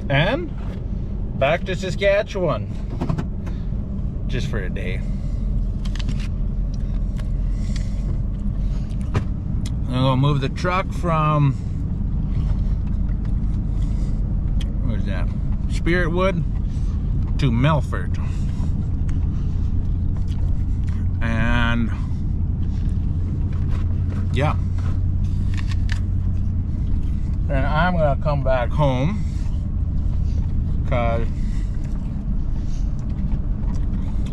And back to Saskatchewan. Just for a day. I'm gonna move the truck from, where's that? Spiritwood to Melfort. And yeah. And I'm gonna come back home because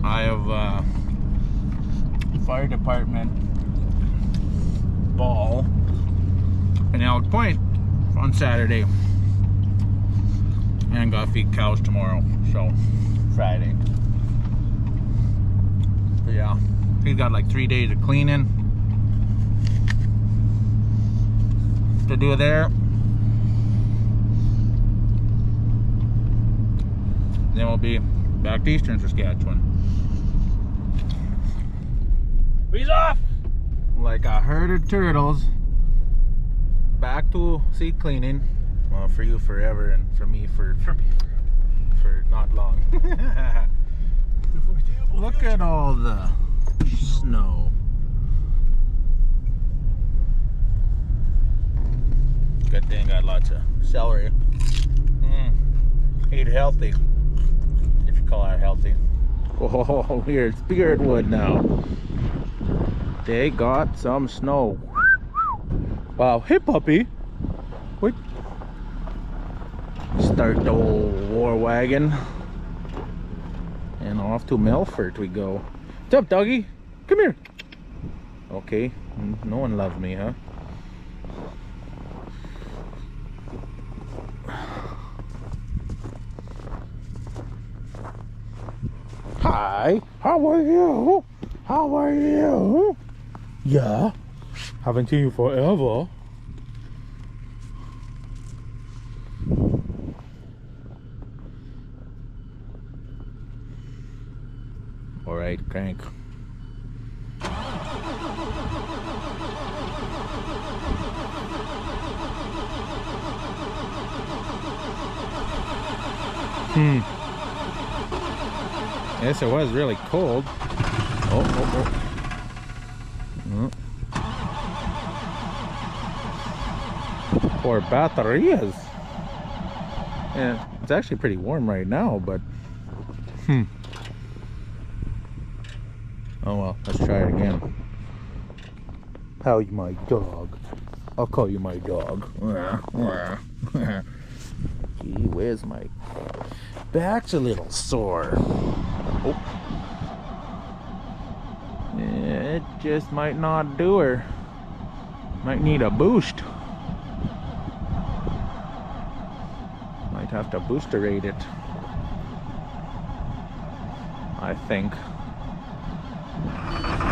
I have fire department ball in Elk Point on Saturday, and gotta feed cows tomorrow, so Friday. But yeah, he's got like 3 days of cleaning to do there. Then we'll be back to eastern Saskatchewan. He's off! Like a herd of turtles. Back to seed cleaning. Well, for you forever, and for me for not long. Look at all the snow. Good thing got lots of celery. Eat healthy, if you call that healthy. Oh, we're at Spiritwood now. They got some snow. Wow, hey puppy. Wait. Start the old war wagon. And off to Melfort we go. What's up, doggy? Come here. Okay, no one loves me, huh? Hi, how are you? How are you? Yeah, haven't seen you forever. All right, crank. Yes, it was really cold. Oh. Poor batteries. Yeah, it's actually pretty warm right now, but oh well, let's try it again. How's my dog? I'll call you my dog. Gee, where's my back's a little sore. Oh. It just might not do her. Might need a boost. Might have to boosterate it, I think.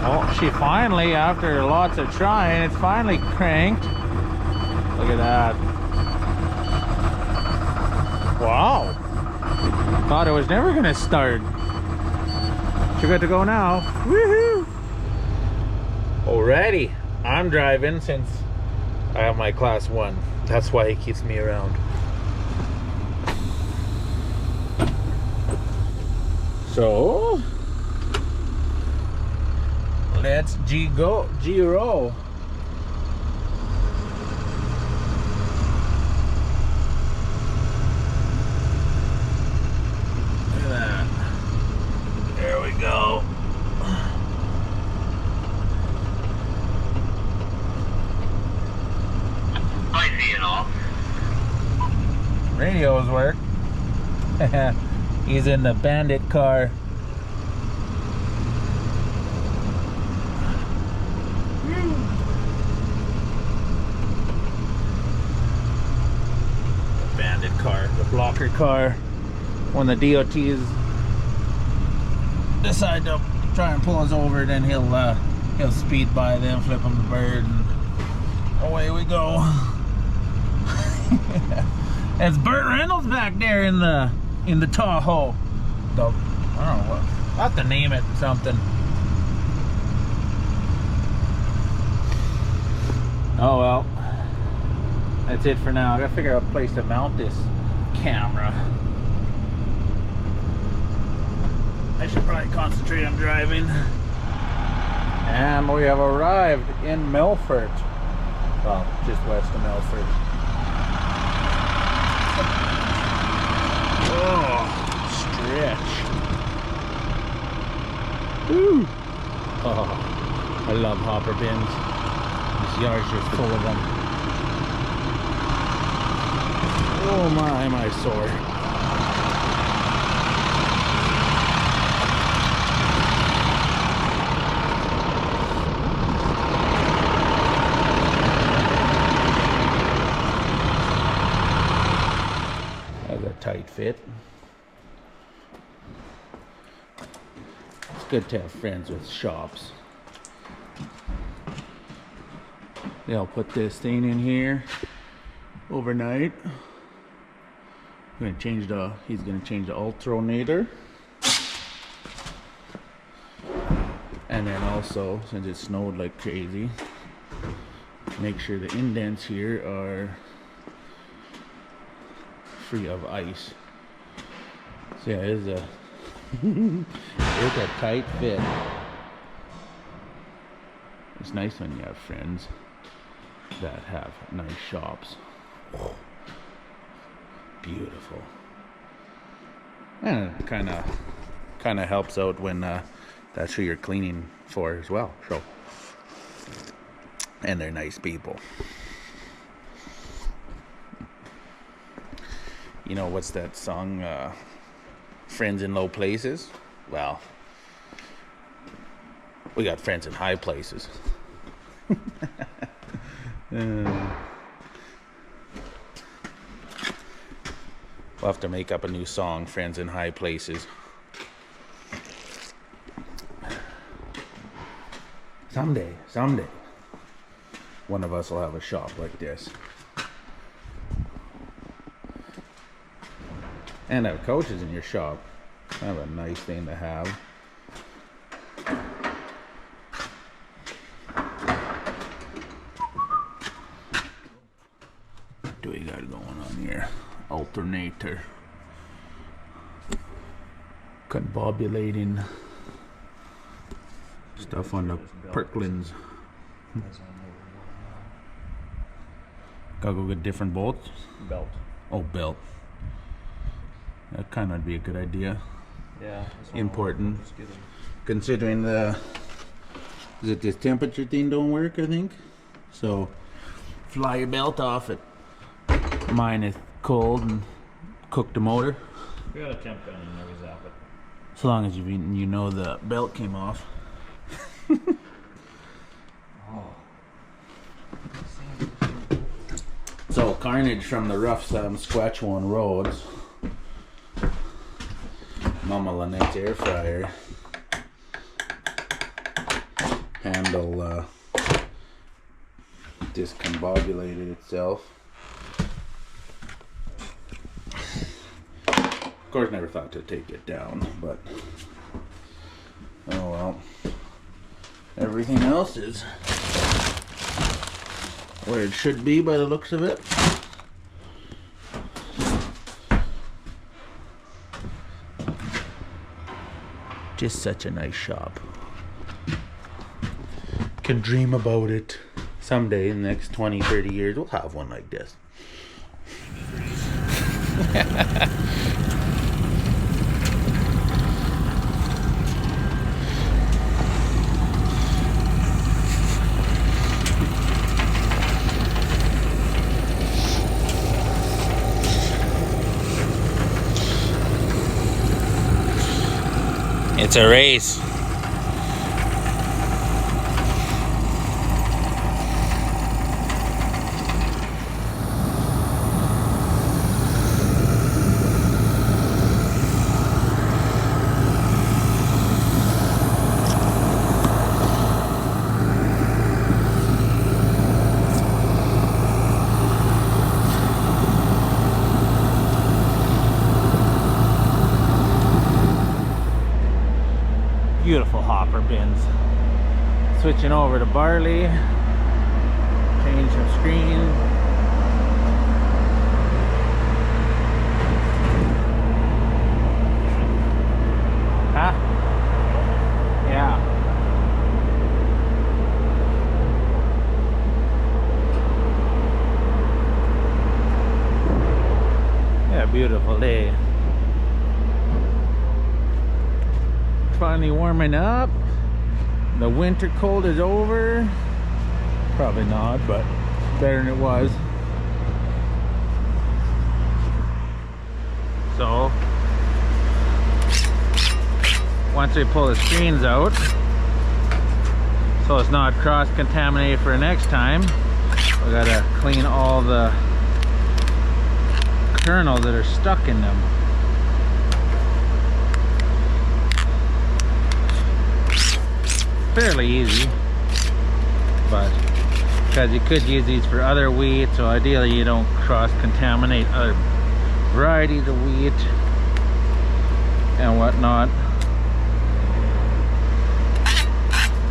Oh, she finally, after lots of trying, it's finally cranked. Look at that. Wow. Thought it was never gonna start. You're good to go now. Woohoo! Alrighty, I'm driving since I have my class 1. That's why he keeps me around. So let's G-roll. Look at that. There we go. I see it all. Radios work. He's in the bandit car. The bandit car, the blocker car. When the DOTs decide to try and pull us over, then he'll speed by them, flip him the bird, and away we go. It's Burt Reynolds back there in the Tahoe. I don't know what. I'll have to name it something. Oh well. That's it for now. I gotta figure out a place to mount this camera. I should probably concentrate on driving. And we have arrived in Melfort. Well, just west of Melfort. Oh, stretch. Woo! Oh, I love hopper bins. This yard's just full of them. Oh my, am I sore. That's a tight fit. It's good to have friends with shops. They'll put this thing in here overnight. He's gonna change the alternator. And then also, since it snowed like crazy, make sure the indents here are free of ice. So yeah, it's a it's a tight fit. It's nice when you have friends that have nice shops. Beautiful. And it kind of helps out when that's who you're cleaning for as well. So, and they're nice people. You know, what's that song, Friends in Low Places? Well, we got friends in high places. We'll have to make up a new song, Friends in High Places. Someday, one of us will have a shop like this. And have coaches in your shop. Kind of a nice thing to have. What do we got going on here? Alternator. Conbobulating stuff on the Perkins. Gotta go get different bolts? Belt. Oh, belt. That kind of would be a good idea. Yeah. Important. Considering the... Is it this temperature thing don't work, I think? So, fly your belt off it. Mine is cold and cook the motor. We got a temp gun and never zap it. As long as you know the belt came off. So carnage from the rough Saskatchewan roads. Mama Lynette's air fryer handle discombobulated itself. Of course, never thought to take it down, but oh well. Everything else is where it should be by the looks of it. Just such a nice shop. Can dream about it. Someday in the next 20, 30 years, we'll have one like this. It's a race. Beautiful hopper bins. Switching over to barley. Change of screen. Beautiful day. Finally warming up. The winter cold is over. Probably not, but better than it was. So once we pull the screens out, so it's not cross-contaminated for next time, we gotta clean all the kernels that are stuck in them. Fairly easy, but because you could use these for other wheat, so ideally you don't cross-contaminate other varieties of wheat and whatnot.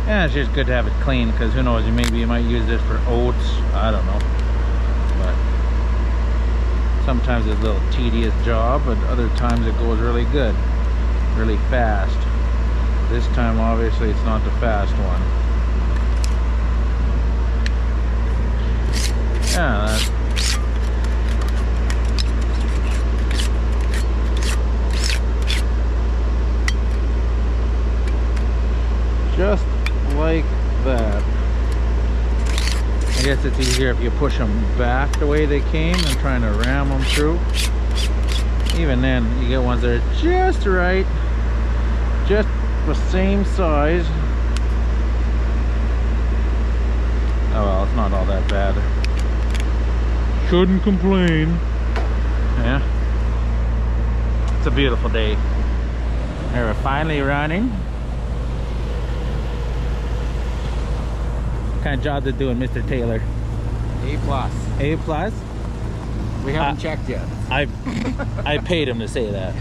And it's just good to have it clean, because who knows, maybe you might use it for oats, I don't know. But sometimes it's a little tedious job, but other times it goes really good, really fast. This time obviously it's not the fast one. Yeah, just like that. I guess it's easier if you push them back the way they came than trying to ram them through. Even then, you get ones that are just right, just the same size. Oh well, it's not all that bad. Shouldn't complain. Yeah, it's a beautiful day. We're finally running. What kind of job they're doing, Mr. Taylor? A+. A+? We haven't checked yet. I paid him to say that.